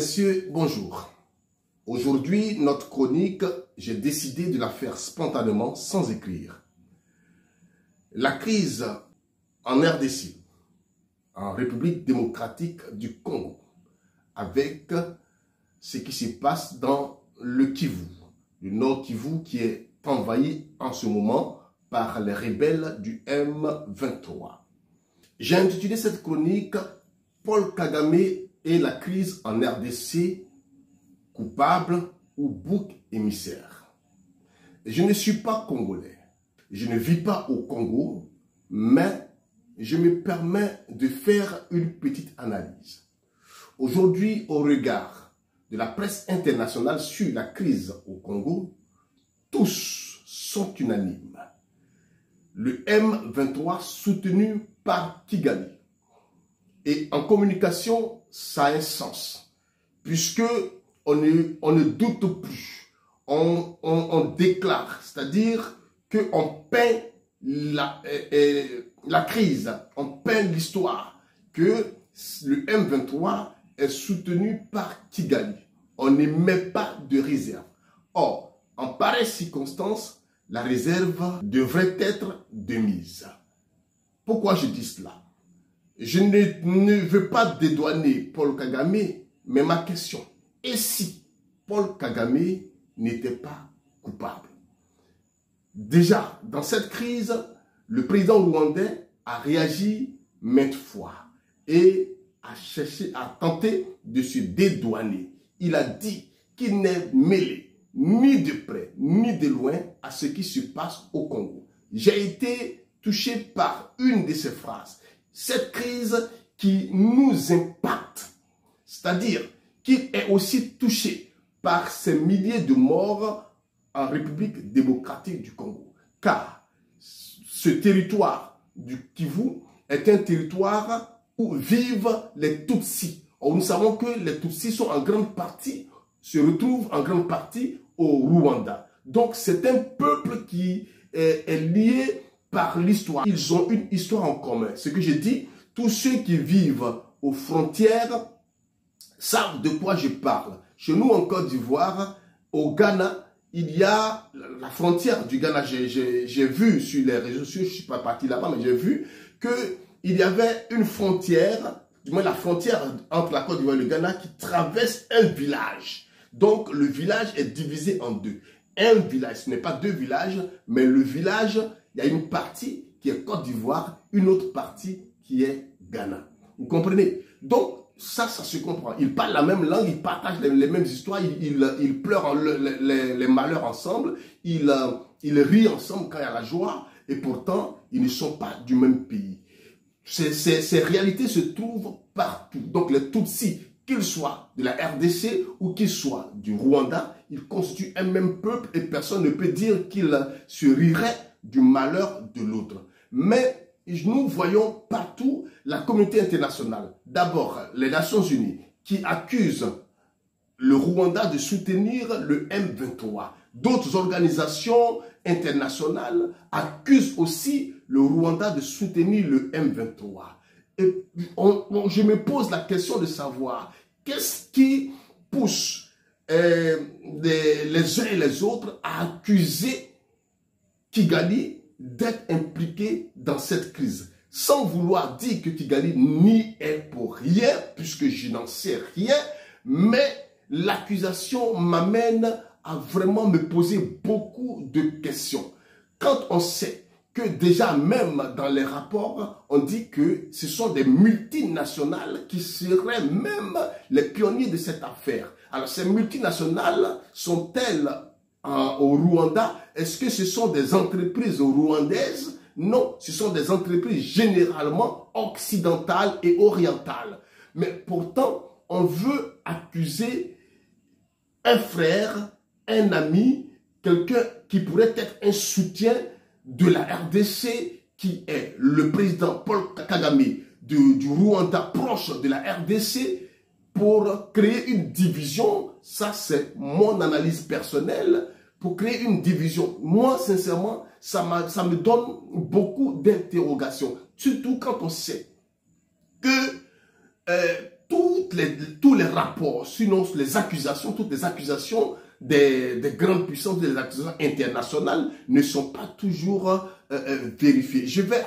messieurs, bonjour. Aujourd'hui, notre chronique, j'ai décidé de la faire spontanément, sans écrire. La crise en RDC, en République démocratique du Congo, avec ce qui se passe dans le Kivu, le Nord Kivu qui est envahi en ce moment par les rebelles du M23. J'ai intitulé cette chronique « Paul Kagame et la crise en RDC, coupable ou bouc émissaire ». Je ne suis pas congolais, je ne vis pas au Congo, mais je me permets de faire une petite analyse. Aujourd'hui, au regard de la presse internationale sur la crise au Congo, tous sont unanimes. Le M23 soutenu par Kigali. Et en communication, ça a un sens, puisque on ne doute plus, on déclare, c'est-à-dire qu'on peint la crise, on peint l'histoire, que le M23 est soutenu par Kigali. On n'émet pas de réserve. Or, en pareille circonstance, la réserve devrait être de mise. Pourquoi je dis cela? Je ne veux pas dédouaner Paul Kagame, mais ma question, et si Paul Kagame n'était pas coupable? Déjà, dans cette crise, le président rwandais a réagi maintes fois et a tenté de se dédouaner. Il a dit qu'il n'est mêlé ni de près ni de loin à ce qui se passe au Congo. J'ai été touché par une de ces phrases. Cette crise qui nous impacte, c'est-à-dire qu'il est aussi touché par ces milliers de morts en République démocratique du Congo. Car ce territoire du Kivu est un territoire où vivent les Tutsis. Or, nous savons que les Tutsis sont en grande partie, se retrouvent en grande partie au Rwanda. Donc c'est un peuple qui est lié par l'histoire. Ils ont une histoire en commun. Ce que je dis, tous ceux qui vivent aux frontières savent de quoi je parle. Chez nous en Côte d'Ivoire, au Ghana, il y a la frontière du Ghana. J'ai vu sur les réseaux sociaux, je ne suis pas parti là-bas, mais j'ai vu qu'il y avait une frontière, du moins la frontière entre la Côte d'Ivoire et le Ghana qui traverse un village. Donc le village est divisé en deux. Un village, ce n'est pas deux villages, mais le village, il y a une partie qui est Côte d'Ivoire, une autre partie qui est Ghana. Vous comprenez? Donc, ça se comprend. Ils parlent la même langue, ils partagent les mêmes histoires, ils pleurent les malheurs ensemble, ils rient ensemble quand il y a la joie, et pourtant, ils ne sont pas du même pays. Ces réalités se trouvent partout. Donc, les Tutsis, qu'ils soient de la RDC ou qu'ils soient du Rwanda, ils constituent un même peuple et personne ne peut dire qu'ils se riraient du malheur de l'autre. Mais nous voyons partout la communauté internationale. D'abord, les Nations Unies qui accusent le Rwanda de soutenir le M23. D'autres organisations internationales accusent aussi le Rwanda de soutenir le M23. Et je me pose la question de savoir qu'est-ce qui pousse les uns et les autres à accuser Kigali d'être impliqué dans cette crise, sans vouloir dire que Kigali n'y est pour rien, puisque je n'en sais rien, mais l'accusation m'amène à vraiment me poser beaucoup de questions. Quand on sait que déjà même dans les rapports, on dit que ce sont des multinationales qui seraient même les pionniers de cette affaire. Alors ces multinationales sont-elles au Rwanda? Est-ce que ce sont des entreprises rwandaises? Non, ce sont des entreprises généralement occidentales et orientales. Mais pourtant, on veut accuser un frère, un ami, quelqu'un qui pourrait être un soutien de la RDC, qui est le président Paul Kagame du Rwanda, proche de la RDC, pour créer une division. Ça, c'est mon analyse personnelle. Pour créer une division, moi, sincèrement, ça me donne beaucoup d'interrogations. Surtout quand on sait que tous les rapports, sinon les accusations, toutes les accusations des grandes puissances, des accusations internationales ne sont pas toujours vérifiées. Je vais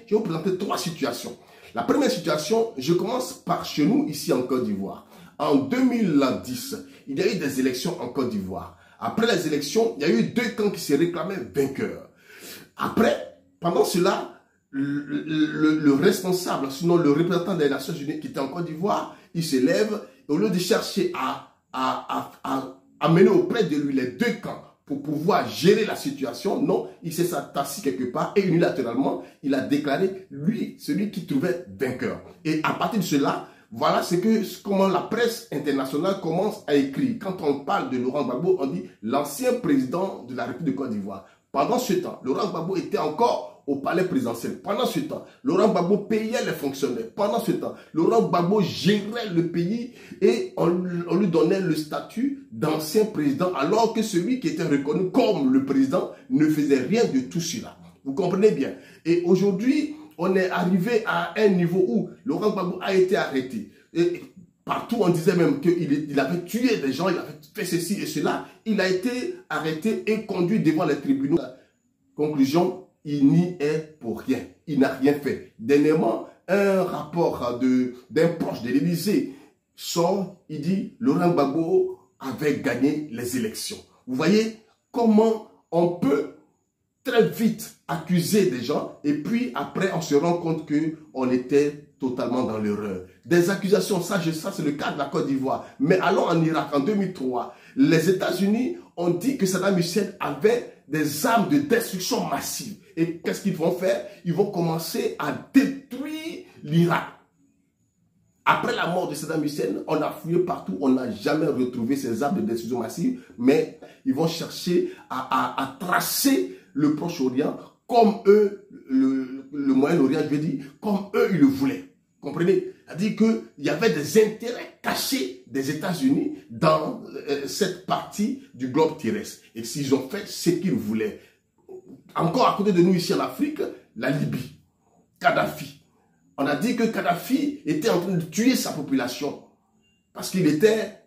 vous présenter 3 situations. La première situation, je commence par chez nous, ici en Côte d'Ivoire. En 2010, il y a eu des élections en Côte d'Ivoire. Après les élections, il y a eu 2 camps qui se réclamaient vainqueurs. Après, pendant cela, le responsable, sinon le représentant des Nations Unies qui était en Côte d'Ivoire, il se lève et au lieu de chercher à mener auprès de lui les 2 camps pour pouvoir gérer la situation, non, il s'est assis quelque part et unilatéralement, il a déclaré lui, celui qui trouvait vainqueur. Et à partir de cela, voilà comment la presse internationale commence à écrire. Quand on parle de Laurent Gbagbo, on dit l'ancien président de la République de Côte d'Ivoire. Pendant ce temps, Laurent Gbagbo était encore au palais présidentiel. Pendant ce temps, Laurent Gbagbo payait les fonctionnaires. Pendant ce temps, Laurent Gbagbo gérait le pays et on lui donnait le statut d'ancien président alors que celui qui était reconnu comme le président ne faisait rien de tout cela. Vous comprenez bien. Et aujourd'hui, on est arrivé à un niveau où Laurent Gbagbo a été arrêté. Et partout, on disait même qu'il avait tué des gens, il avait fait ceci et cela. Il a été arrêté et conduit devant les tribunaux. Conclusion, il n'y est pour rien. Il n'a rien fait. Dernièrement, un rapport d'un proche de l'Élysée sort, il dit Laurent Gbagbo avait gagné les élections. Vous voyez comment on peut très vite accuser des gens et puis après on se rend compte qu'on était totalement dans l'erreur. Des accusations, ça c'est le cas de la Côte d'Ivoire. Mais allons en Irak en 2003, les États-Unis ont dit que Saddam Hussein avait des armes de destruction massive. Et qu'est-ce qu'ils vont faire? Ils vont commencer à détruire l'Irak. Après la mort de Saddam Hussein, on a fouillé partout, on n'a jamais retrouvé ces armes de destruction massive, mais ils vont chercher à tracer le Proche-Orient comme eux, le Moyen-Orient, je veux dire, comme eux, ils le voulaient. Comprenez? C'est-à-dire qu'il y avait des intérêts cachés des États-Unis dans cette partie du globe terrestre. Et s'ils ont fait ce qu'ils voulaient. Encore à côté de nous ici en Afrique, la Libye, Kadhafi. On a dit que Kadhafi était en train de tuer sa population parce qu'il était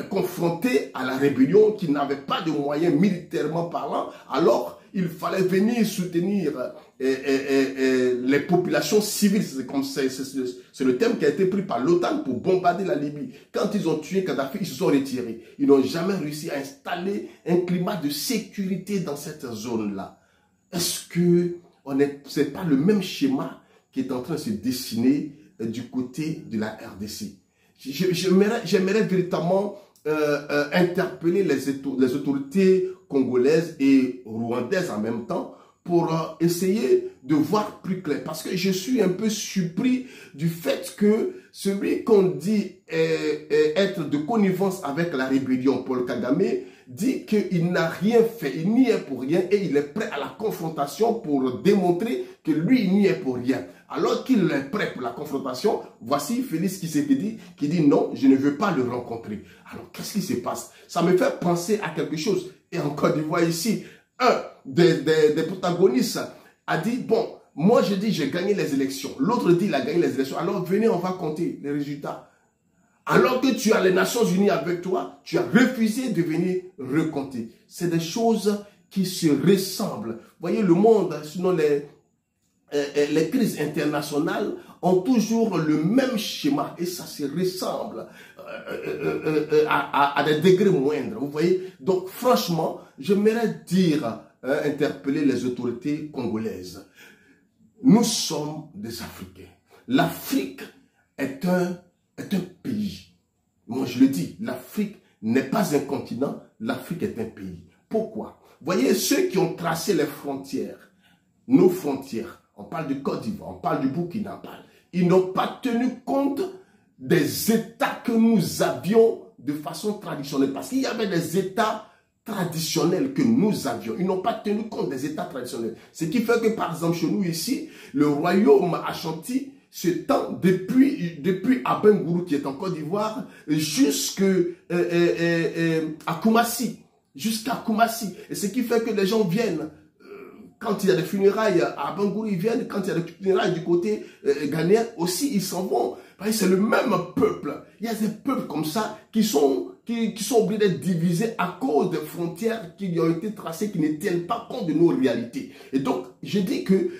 confronté à la rébellion, qui n'avait pas de moyens militairement parlant, alors il fallait venir soutenir les populations civiles. C'est le thème qui a été pris par l'OTAN pour bombarder la Libye. Quand ils ont tué Kadhafi, ils se sont retirés. Ils n'ont jamais réussi à installer un climat de sécurité dans cette zone-là. Est-ce que ce n'est pas le même schéma qui est en train de se dessiner du côté de la RDC? J'aimerais véritablement interpeller les autorités congolaises et rwandaises en même temps pour essayer de voir plus clair. Parce que je suis un peu surpris du fait que celui qu'on dit être de connivence avec la rébellion, Paul Kagame, dit qu'il n'a rien fait, il n'y est pour rien et il est prêt à la confrontation pour démontrer que lui, il n'y est pour rien. Alors qu'il est prêt pour la confrontation, voici Félix Tshisekedi qui dit non, je ne veux pas le rencontrer. Alors qu'est-ce qui se passe? Ça me fait penser à quelque chose. Et en Côte d'Ivoire ici, un des protagonistes a dit, bon, moi je dis j'ai gagné les élections. L'autre dit il a gagné les élections. Alors venez, on va compter les résultats. Alors que tu as les Nations Unies avec toi, tu as refusé de venir recompter. C'est des choses qui se ressemblent. Vous voyez, le monde, sinon les crises internationales ont toujours le même schéma et ça se ressemble à des degrés moindres. Vous voyez, donc franchement, j'aimerais dire, interpeller les autorités congolaises. Nous sommes des Africains. L'Afrique est un pays. Moi, je le dis, l'Afrique n'est pas un continent, l'Afrique est un pays. Pourquoi? Vous voyez, ceux qui ont tracé les frontières, nos frontières, on parle du Côte d'Ivoire, on parle du Burkina Faso, ils n'ont pas tenu compte des États que nous avions de façon traditionnelle. Parce qu'il y avait des États traditionnels que nous avions. Ils n'ont pas tenu compte des États traditionnels. Ce qui fait que, par exemple, chez nous ici, le royaume Ashanti s'étend depuis Abengourou, qui est en Côte d'Ivoire, jusqu'à Koumassi. Jusqu'à Koumassi. Et ce qui fait que les gens viennent quand il y a des funérailles à Bangourou, ils viennent. Quand il y a des funérailles du côté ghanéen aussi, ils s'en vont. C'est le même peuple. Il y a des peuples comme ça qui sont obligés d'être divisés à cause des frontières qui ont été tracées, qui ne tiennent pas compte de nos réalités. Et donc, je dis que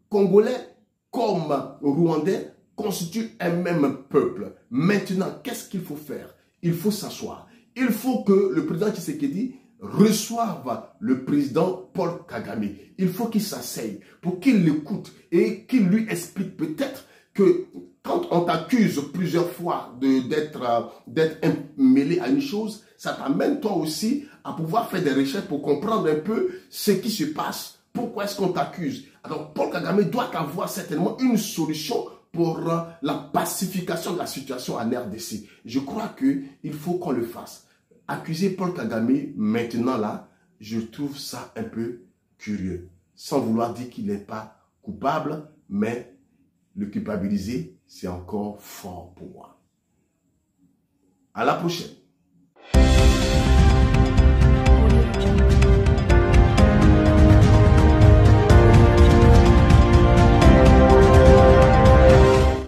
Congolais comme Rwandais constituent un même peuple. Maintenant, qu'est-ce qu'il faut faire? Il faut s'asseoir. Il faut que le président Tshisekedi reçoive le président Paul Kagame. Il faut qu'il s'asseye pour qu'il l'écoute et qu'il lui explique peut-être que quand on t'accuse plusieurs fois d'être mêlé à une chose, ça t'amène toi aussi à pouvoir faire des recherches pour comprendre un peu ce qui se passe. Pourquoi est-ce qu'on t'accuse? Alors Paul Kagame doit avoir certainement une solution pour la pacification de la situation en RDC. Je crois qu'il faut qu'on le fasse. Accuser Paul Kagame maintenant là, je trouve ça un peu curieux. Sans vouloir dire qu'il n'est pas coupable, mais le culpabiliser, c'est encore fort pour moi. À la prochaine.